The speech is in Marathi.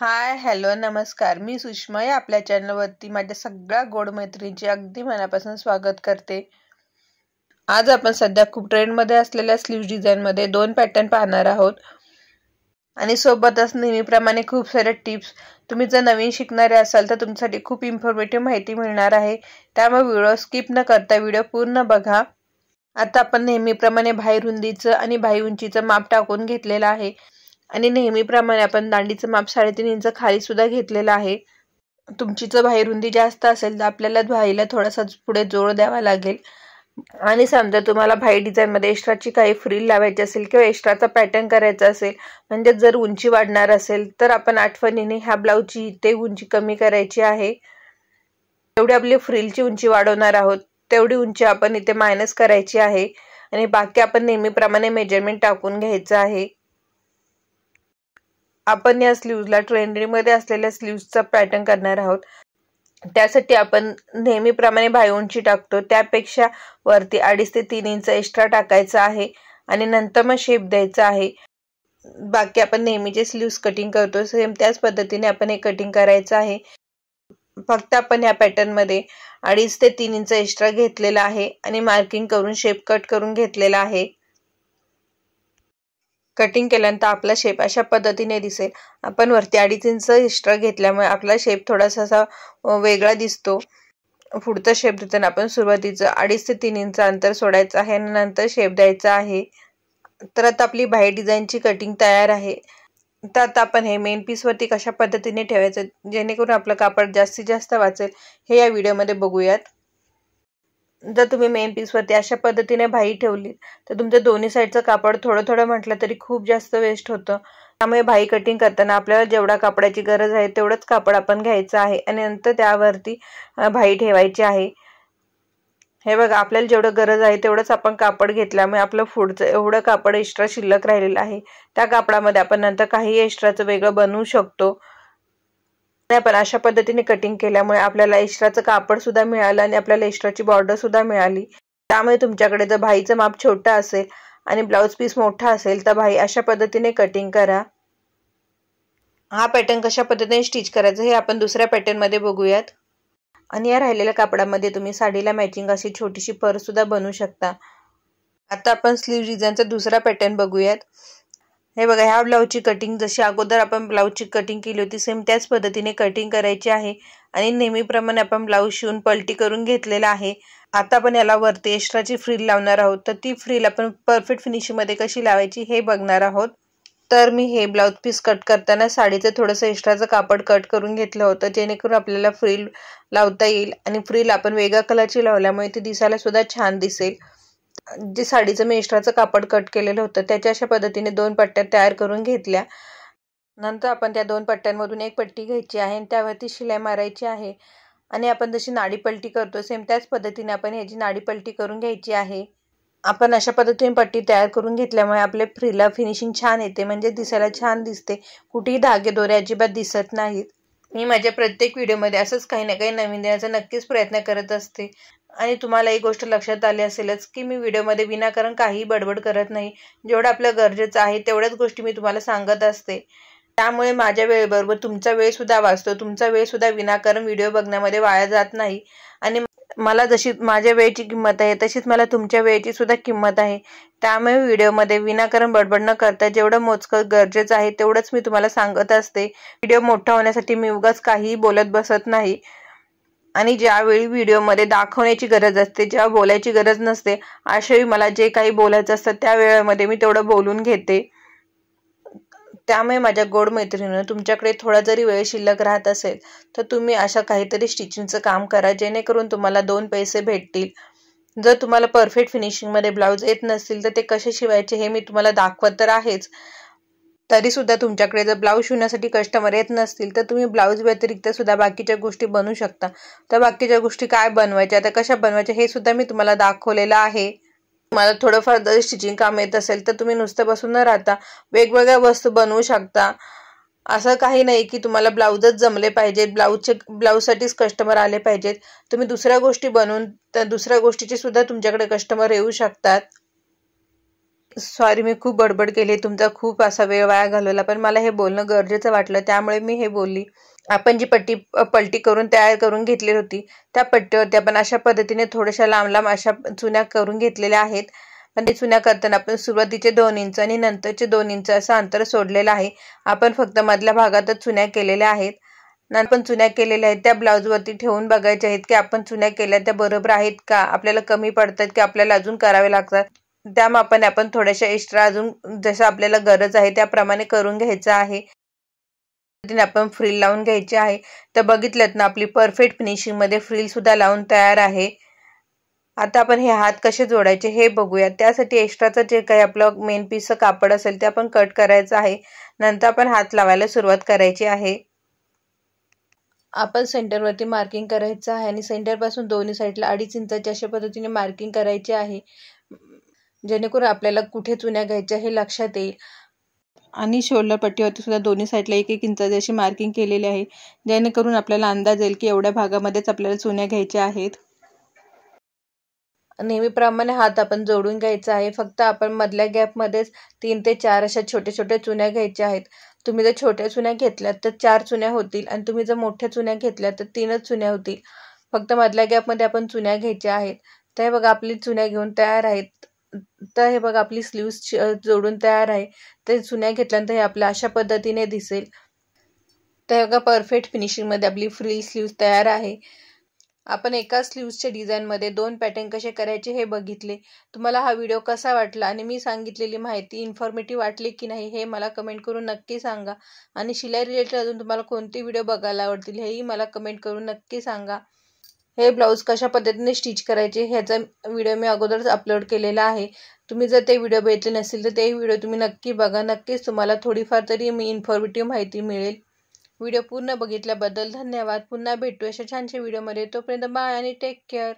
हाय हॅलो नमस्कार. मी सुषमा आपल्या चॅनलवरती माझ्या सगळ्या गोड मैत्रिणींचे अगदी मनापासून स्वागत करते. आज आपण सध्या खूप ट्रेंडमध्ये असलेल्या स्लीव्ह डिझाईनमध्ये 2 पॅटर्न पाहणार आहोत आणि सोबतच नेहमीप्रमाणे खूप सारे टिप्स. तुम्ही जर नवीन शिकणारे असाल तर तुमच्यासाठी खूप इन्फॉर्मेटिव्ह माहिती मिळणार आहे, त्यामुळे व्हिडिओ स्किप न करता व्हिडिओ पूर्ण बघा. आता आपण नेहमीप्रमाणे बाही रुंदीचं आणि बाही उंचीचं माप टाकून घेतलेलं आहे आणि नेहमीप्रमाणे आपण दांडीचं माप 3.5 इंच खाली सुद्धा घेतलेलं आहे. तुमची जर बाही रुंदी जास्त असेल तर आपल्याला बाहीला थोडासा पुढे जोड द्यावा लागेल. आणि समजा तुम्हाला बाही डिझाईनमध्ये एक्स्ट्राची काही फ्रिल लावायची असेल किंवा एक्स्ट्राचा पॅटर्न करायचा असेल, म्हणजे जर उंची वाढणार असेल तर आपण आठवणीने ह्या ब्लाऊजची इथे उंची कमी करायची आहे. तेवढी आपली फ्रिलची उंची वाढवणार आहोत तेवढी उंची आपण इथे मायनस करायची आहे आणि बाकी आपण नेहमीप्रमाणे मेजरमेंट टाकून घ्यायचं आहे. आपण या स्लीव्हजला ट्रेंडिंगमध्ये असलेल्या स्लीव्हजचा पॅटर्न करणार आहोत. त्यासाठी आपण नेहमीप्रमाणे बाही उंची टाकतो त्यापेक्षा वरती 2.5 ते 3 इंच एक्स्ट्रा टाकायचं आहे आणि नंतर मग शेप द्यायचा आहे. बाकी आपण नेहमीचे स्लीव्स कटिंग करतो सेम त्याच पद्धतीने आपण हे कटिंग करायचं आहे. फक्त आपण या पॅटर्नमध्ये 2.5 ते 3 इंच एक्स्ट्रा घेतलेला आहे आणि मार्किंग करून शेप कट करून घेतलेला आहे. कटिंग केल्यानंतर आपला शेप अशा पद्धतीने दिसेल. आपण वरती 2.5 इंच एक्स्ट्रा घेतल्यामुळे आपला शेप थोडासा असा वेगळा दिसतो. पुढचा शेप देताना आपण सुरुवातीचं 2.5 ते 3 इंच अंतर सोडायचं आहे आणि नंतर शेप द्यायचा आहे. तर आता आपली बाही डिझाईनची कटिंग तयार आहे. तर आता आपण हे मेन पीसवरती कशा पद्धतीने ठेवायचं जेणेकरून आपलं कापड जास्तीत जास्त वाचेल हे या व्हिडिओमध्ये बघूयात. जर तुम्ही मेन पीसवरती अशा पद्धतीने बाही ठेवली तर तुमच्या दोन्ही साईडचं कापड थोडं थोडं म्हटलं तरी खूप जास्त वेस्ट होतं. त्यामुळे बाही कटिंग करताना आपल्याला जेवढा कापडाची गरज आहे तेवढंच कापड आपण घ्यायचं आहे आणि नंतर त्यावरती बाही ठेवायची आहे. हे बघा, आपल्याला जेवढं गरज आहे तेवढंच आपण कापड घेतल्यामुळे आपलं पुढचं एवढं कापड एक्स्ट्रा शिल्लक राहिलेलं आहे. त्या कापडामध्ये आपण नंतर काही एक्स्ट्राचं वेगळं बनवू शकतो. आपण अशा पद्धतीने कटिंग केल्यामुळे आपल्याला एक्स्ट्राचं कापड सुद्धा मिळालं आणि आपल्याला एक्स्ट्राची बॉर्डर सुद्धा मिळाली. त्यामुळे तुमच्याकडे जर बाहीचं माप छोटं असेल आणि ब्लाऊज पीस मोठा असेल तर बाही अशा पद्धतीने कटिंग करा. हा पॅटर्न कशा पद्धतीने स्टिच करायचं हे आपण दुसऱ्या पॅटर्नमध्ये बघूयात. आणि या राहिलेल्या कापडामध्ये तुम्ही साडीला मॅचिंग अशी छोटीशी पर्स सुद्धा बनवू शकता. आता आपण स्लीव्ह डिझाईनचा दुसरा पॅटर्न बघूयात. हे बघा, ह्या ब्लाऊजची कटिंग जशी अगोदर आपण ब्लाऊजची कटिंग केली होती सेम त्याच पद्धतीने कटिंग करायची आहे आणि नेहमीप्रमाणे आपण ब्लाऊज शिवून पलटी करून घेतलेला आहे. आता आपण याला वरती एक्स्ट्राची फ्रिल लावणार आहोत. तर ती फ्रिल आपण परफेक्ट फिनिशिंगमध्ये कशी लावायची हे बघणार आहोत. तर मी हे ब्लाऊज पीस कट करताना साडीचं थोडंसं एक्स्ट्राचं कापड कट करून घेतलं होतं जेणेकरून आपल्याला फ्रिल लावता येईल आणि फ्रिल आपण वेगळ्या कलरची लावल्यामुळे ती दिसायला सुद्धा छान दिसेल. जे साडीचं मी एक्स्ट्राचं कापड कट केलेलं होतं त्याच्या अशा पद्धतीने 2 पट्ट्या तयार करून घेतल्या. नंतर आपण त्या 2 पट्ट्यांमधून एक पट्टी घ्यायची आहे आणि त्यावरती शिलाई मारायची आहे आणि आपण जशी नाडी पलटी करतो सेम त्याच पद्धतीने आपण ह्याची नाडी पलटी करून घ्यायची आहे. आपण अशा पद्धतीने पट्टी तयार करून घेतल्यामुळे आपले फ्रीला फिनिशिंग छान येते, म्हणजे दिसायला छान दिसते. कुठेही धागे दोरे अजिबात दिसत नाहीत. मी माझ्या प्रत्येक व्हिडिओमध्ये असंच काही ना काही नवीन देण्याचा नक्कीच प्रयत्न करत असते आणि तुम्हाला एक गोष्ट लक्षात आली असेलच की मी व्हिडिओमध्ये विनाकारण काही बडबड करत नाही. जेवढं आपलं गरजेचं आहे तेवढ्याच गोष्टी मी तुम्हाला सांगत असते. त्यामुळे माझ्या वेळेबरोबर तुमचा वेळ सुद्धा वाचतो. तुमचा वेळ सुद्धा विनाकारण व्हिडिओ बघण्यामध्ये वाया जात नाही आणि मला जशी माझ्या वेळेची किंमत आहे तशीच मला तुमच्या वेळेची सुद्धा किंमत आहे. त्यामुळे व्हिडिओमध्ये विनाकारण बडबड न करता जेवढं मोजकं गरजेचं आहे तेवढंच मी तुम्हाला सांगत असते. व्हिडिओ मोठा होण्यासाठी मी उगाच काहीही बोलत बसत नाही आणि ज्यावेळी व्हिडिओमध्ये दाखवण्याची गरज असते, जेव्हा बोलायची गरज नसते, अशावेळी मला जे काही बोलायचं असतं त्या वेळेमध्ये मी तेवढं बोलून घेते. त्यामुळे माझ्या गोड मैत्रिणींनो, तुमच्याकडे थोडा जरी वेळ शिल्लक राहत असेल तर तुम्ही अशा काहीतरी स्टिचिंगचं काम करा जेणेकरून तुम्हाला 2 पैसे भेटतील. जर तुम्हाला परफेक्ट फिनिशिंगमध्ये ब्लाऊज येत नसतील तर ते कसे शिवायचे हे मी तुम्हाला दाखवत तर आहेच. तरी सुद्धा तुमच्याकडे जर ब्लाऊज शिवण्यासाठी कस्टमर येत नसतील तर तुम्ही ब्लाऊज व्यतिरिक्त सुद्धा बाकीच्या गोष्टी बनवू शकता. तर बाकीच्या गोष्टी काय बनवायच्या, त्या कशा बनवायच्या हे सुद्धा मी तुम्हाला दाखवलेलं आहे. तुम्हाला थोडंफार जर स्टिचिंग काम येत असेल तर तुम्ही नुसतं बसून न राहता वेगवेगळ्या वस्तू बनवू शकता. असं काही नाही की तुम्हाला ब्लाऊजच जमले पाहिजेत, ब्लाऊजसाठीच कस्टमर आले पाहिजेत. तुम्ही दुसऱ्या गोष्टी बनवून त्या दुसऱ्या गोष्टीचे सुद्धा तुमच्याकडे कस्टमर येऊ शकतात. सॉरी, मी खूप बडबड केली, तुमचा खूप असा वेळ वाया घालवला, पण मला हे बोलणं गरजेचं वाटलं त्यामुळे मी हे बोलली. आपण जी पलटी करून तयार करून घेतली होती त्या पट्टीवरती आपण अशा पद्धतीने थोड्याशा लांब लांब अशा चुन्या करून घेतलेल्या आहेत. पण ते चुन्या करताना आपण सुरुवातीचे 2 इंच आणि नंतरचे 2 इंच असं अंतर सोडलेलं आहे. आपण फक्त मधल्या भागातच चुन्या केलेल्या आहेत. नंतर पण चुन्या केलेल्या आहेत त्या ब्लाऊजवरती ठेवून बघायच्या आहेत की आपण चुन्या केल्या त्या बरोबर आहेत का, आपल्याला कमी पडतात की आपल्याला अजून करावे लागतात. त्या मापाने आपण थोड्याशा एक्स्ट्रा अजून जसं आपल्याला गरज आहे त्याप्रमाणे करून घ्यायचं आहे. आपण फ्रिल लावून घ्यायची आहे. तर बघितलं ना, आपली परफेक्ट फिनिशिंग मध्ये फ्रिल सुद्धा लावून तयार आहे. आता आपण हे हात कसे जोडायचे हे बघूया. त्यासाठी एक्स्ट्राचं जे काही आपलं मेन पीसचं कापड असेल ते आपण कट करायचं आहे. नंतर आपण हात लावायला सुरुवात करायची आहे. आपण सेंटरवरती मार्किंग करायचं आहे आणि सेंटरपासून दोन्ही साईडला 2.5 इंचाची अशा पद्धतीने मार्किंग करायची आहे, जेणेकरून आपल्याला कुठे चुन्या घ्यायच्या हे लक्षात येईल. आणि शोल्डर पट्टीवरती सुद्धा दोन्ही साईडला 1-1 इंचाची अशी मार्किंग केलेली आहे, जेणेकरून आपल्याला अंदाज येईल की एवढ्या भागामध्येच आपल्याला चुन्या घ्यायच्या आहेत. नेहमीप्रमाणे हात आपण जोडून घ्यायचा आहे. फक्त आपण मधल्या गॅपमध्येच 3 ते 4 अशा छोट्या छोट्या चुन्या घ्यायच्या आहेत. तुम्ही जर छोट्या चुन्या घेतल्यात तर 4 चुन्या होतील आणि तुम्ही जर मोठ्या चुन्या घेतल्या तर 3च चुन्या होतील. फक्त मधल्या गॅपमध्ये आपण चुन्या घ्यायच्या आहेत. तर हे बघा आपली चुन्या घेऊन तयार आहेत. तर हे बघा आपली स्लीव्स जोडून तयार आहे. तर चुन्या घेतल्यानंतर हे आपल्या अशा पद्धतीने दिसेल. तर बघा परफेक्ट फिनिशिंगमध्ये आपली फ्रिल स्लीव्स तयार आहे. आपण एका स्लीव्सच्या डिझाईनमध्ये 2 पॅटर्न कसे करायचे हे बघितले. तुम्हाला हा व्हिडिओ कसा वाटला आणि मी सांगितलेली माहिती इन्फॉर्मेटिव्ह वाटली की नाही हे मला कमेंट करून नक्की सांगा. आणि शिलाई रिलेटेड अजून तुम्हाला कोणते व्हिडिओ बघायला आवडतील हेही मला कमेंट करून नक्की सांगा. हे ब्लाऊज कशा पद्धतीने स्टिच करायचे ह्याचा व्हिडिओ मी अगोदरच अपलोड केलेला आहे. तुम्ही जर ते व्हिडिओ बघितले नसेल तर ते व्हिडिओ तुम्ही नक्की बघा. नक्कीच तुम्हाला थोडीफार तरी इन्फॉर्मेटिव्ह माहिती मिळेल. व्हिडिओ पूर्ण बघितल्याबद्दल धन्यवाद. पुन्हा भेटू अशा छानशा व्हिडिओमध्ये. तोपर्यंत बाय आणि टेक केअर.